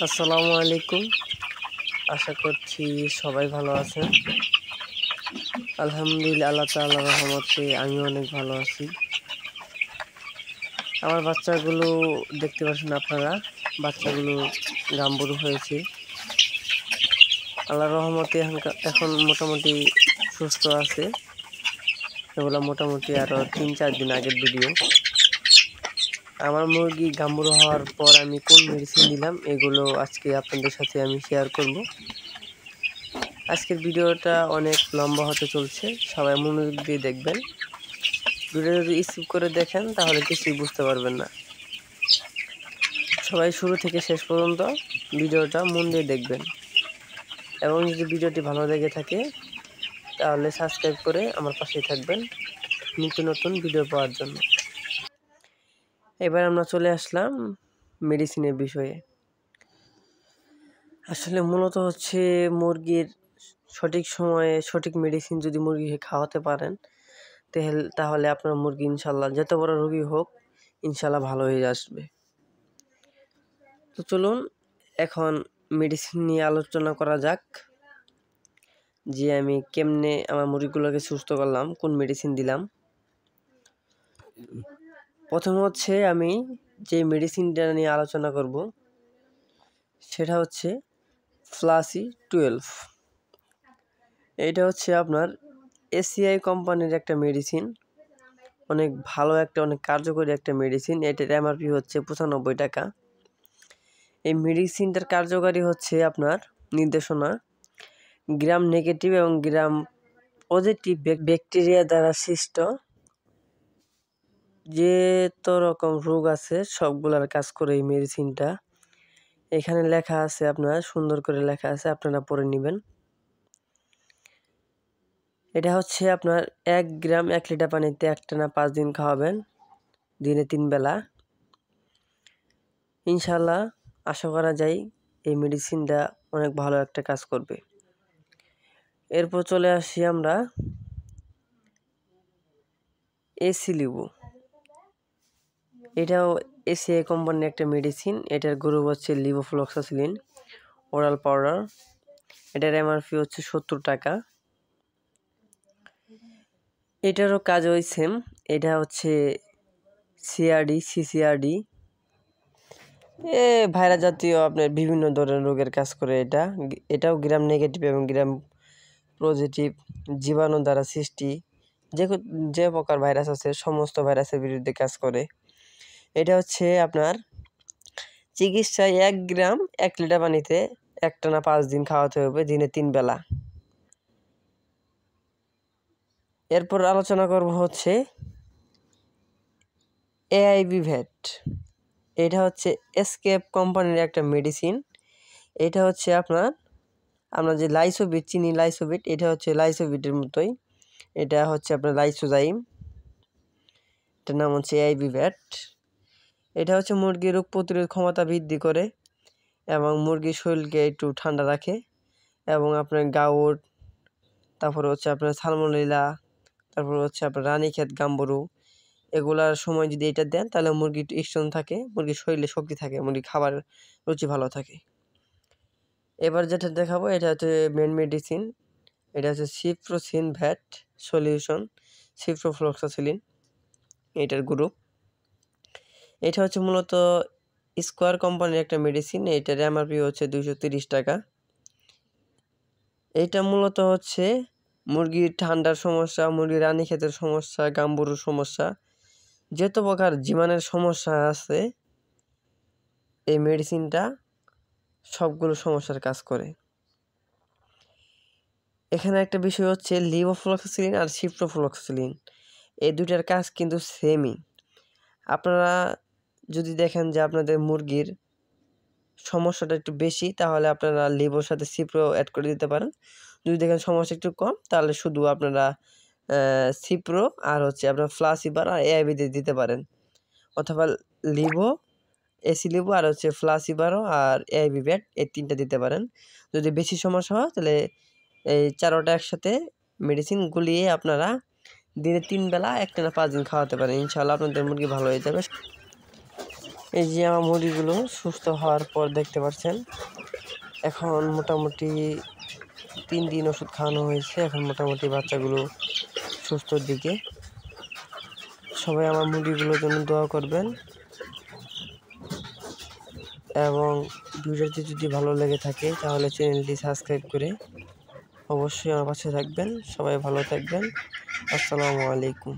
আসসালামু আলাইকুম। আশা করছি সবাই ভালো আছেন। আলহামদুলিল্লাহ, আল্লাহ তাআলার রহমতে আমি অনেক ভালো আছি। আমার বাচ্চাগুলো দেখতে পাচ্ছেন আপনারা, বাচ্চাগুলো গাম্বুর হয়েছে। আল্লাহর রহমতে এখন মোটামুটি সুস্থ আছে। এগুলো মোটামুটি আরও 3-4 দিন আগের ভিডিও। আমার মুরগি গাম্বুর হওয়ার পর আমি কোন মেডিসিন দিলাম এগুলো আজকে আপনাদের সাথে আমি শেয়ার করব। আজকের ভিডিওটা অনেক লম্বা হতে চলছে, সবাই মনোযোগ দিয়ে দেখবেন। ভিডিও যদি স্কিপ করে দেখেন তাহলে কিছুই বুঝতে পারবেন না। সবাই শুরু থেকে শেষ পর্যন্ত ভিডিওটা মন দিয়ে দেখবেন, এবং যদি ভিডিওটি ভালো লেগে থাকে তাহলে সাবস্ক্রাইব করে আমার পাশেই থাকবেন নিত্য নতুন ভিডিও পাওয়ার জন্য। এবার আমরা চলে আসলাম মেডিসিনের বিষয়ে। আসলে মূলত হচ্ছে মুরগির সঠিক সময়ে সঠিক মেডিসিন যদি মুরগিকে খাওয়াতে পারেন তাহলে আপনার মুরগি ইনশাল্লাহ যত বড় রোগী হোক ইনশাল্লাহ ভালো হয়ে আসবে। তো চলুন এখন মেডিসিন নিয়ে আলোচনা করা যাক, যে আমি কেমনে আমার মুরগিগুলোকে সুস্থ করলাম, কোন মেডিসিন দিলাম। প্রথমে হচ্ছে আমি যে মেডিসিনটা নিয়ে আলোচনা করব সেটা হচ্ছে ফ্লাসি 12। এটা হচ্ছে আপনার এসিআই কোম্পানির একটা মেডিসিন, অনেক ভালো একটা অনেক কার্যকরী একটা মেডিসিন। এটার এমআরপি হচ্ছে 95 টাকা। এই মেডিসিনটার কার্যকারী হচ্ছে আপনার নির্দেশনা গ্রাম নেগেটিভ এবং গ্রাম পজিটিভ ব্যাকটেরিয়া দ্বারা সৃষ্ট যে তো রকম রোগ আছে সবগুলার কাজ করে এই মেডিসিনটা। এখানে লেখা আছে, আপনার সুন্দর করে লেখা আছে, আপনারা পড়ে নেবেন। এটা হচ্ছে আপনার 1 গ্রাম 1 লিটার পানিতে একটানা 5 দিন খাওয়াবেন, দিনে 3 বেলা। ইনশাল্লাহ আশা করা যায় এই মেডিসিনটা অনেক ভালো একটা কাজ করবে। এরপর চলে আসি আমরা এসি লিবু। এটাও এসিআই কোম্পানির একটা মেডিসিন। এটার গ্রুপ হচ্ছে লিভোফ্লক্সাসিলিন ওরাল পাউডার। এটার এমআরপি হচ্ছে 70 টাকা। এটারও কাজ ওই সেম। এটা হচ্ছে সিসিআরডি ভাইরাস জাতীয় আপনার বিভিন্ন ধরনের রোগের কাজ করে। এটাও গ্রাম নেগেটিভ এবং গ্রাম পজিটিভ জীবাণু দ্বারা সৃষ্টি যে প্রকার ভাইরাস আছে সমস্ত ভাইরাসের বিরুদ্ধে কাজ করে। এটা হচ্ছে আপনার চিকিৎসায় 1 গ্রাম 1 লিটার পানিতে একটানা 5 দিন খাওয়াতে হবে, দিনে 3 বেলা। এরপর আলোচনা করব হচ্ছে এআইবি ভ্যাট। এটা হচ্ছে এসকেপ কোম্পানির একটা মেডিসিন। এটা হচ্ছে আমরা যে লাইসোবিট চিনি, লাইসোবিট, এটা হচ্ছে লাইসোবিটের মতোই। এটা হচ্ছে আপনার লাইসোজাইম। এটার নাম হচ্ছে এআইবি ভ্যাট। এটা হচ্ছে মুরগির রোগ প্রতিরোধ ক্ষমতা বৃদ্ধি করে এবং মুরগির শরীরকে একটু ঠান্ডা রাখে, এবং আপনার গাউট, তারপরে হচ্ছে আপনার সালমোনেলা, তারপরে হচ্ছে আপনার রানীক্ষেত গাম্বুরু, এগুলার সময় যদি এটা দেন তাহলে মুরগি একটু স্ট্রং থাকে, মুরগির শরীরে শক্তি থাকে, মুরগির খাবার রুচি ভালো থাকে। এবার যেটা দেখাবো এটা হচ্ছে মেন মেডিসিন। এটা হচ্ছে সিপ্রোসিন ভ্যাট সলিউশন সিপ্রোফ্লক্সাসিলিন, এটার গ্রুপ। এটা হচ্ছে মূলত স্কোয়ার কোম্পানির একটা মেডিসিন। এটার এমআরপি হচ্ছে 230 টাকা। এটা মূলত হচ্ছে মুরগির ঠান্ডার সমস্যা, মুরগির রানীক্ষেতের সমস্যা, গাম্বুরুর সমস্যা, যত প্রকার জীবাণুর সমস্যা আছে এই মেডিসিনটা সবগুলো সমস্যার কাজ করে। এখানে একটা বিষয় হচ্ছে লিভোফ্লক্সাসিলিন আর সিপ্রোফ্লক্সাসিলিন, এই দুটার কাজ কিন্তু সেমই। আপনারা যদি দেখেন যে আপনাদের মুরগির সমস্যাটা একটু বেশি তাহলে আপনারা লিভোর সাথে সিপ্রো অ্যাড করে দিতে পারেন। যদি দেখেন সমস্যা একটু কম তাহলে শুধু আপনারা সিপ্রো আর হচ্ছে আপনার ফ্লাসিবার আর এআইবি দিতে পারেন, অথবা লিভো, এসি লিভো আর হচ্ছে ফ্লাসিবারও আর এআইবি ব্যাট, এই 3টা দিতে পারেন। যদি বেশি সমস্যা হয় তাহলে এই 4টা একসাথে মেডিসিন গুলিয়ে আপনারা দিনে 3 বেলা একটানা 5 দিন খাওয়াতে পারেন। ইনশাআল্লাহ আপনাদের মুরগি ভালো হয়ে যাবে। এই যে আমার মুরগিগুলো সুস্থ হওয়ার পর দেখতে পাচ্ছেন, এখন মোটামুটি 3 দিন ওষুধ খাওয়ানো হয়েছে, এখন মোটামুটি বাচ্চাগুলো সুস্থর দিকে। সবাই আমার মুরগিগুলোর জন্য দোয়া করবেন এবং ভিডিওটি যদি ভালো লেগে থাকে তাহলে চ্যানেলটি সাবস্ক্রাইব করে অবশ্যই আমার পাশে থাকবেন। সবাই ভালো থাকবেন। আসসালামু আলাইকুম।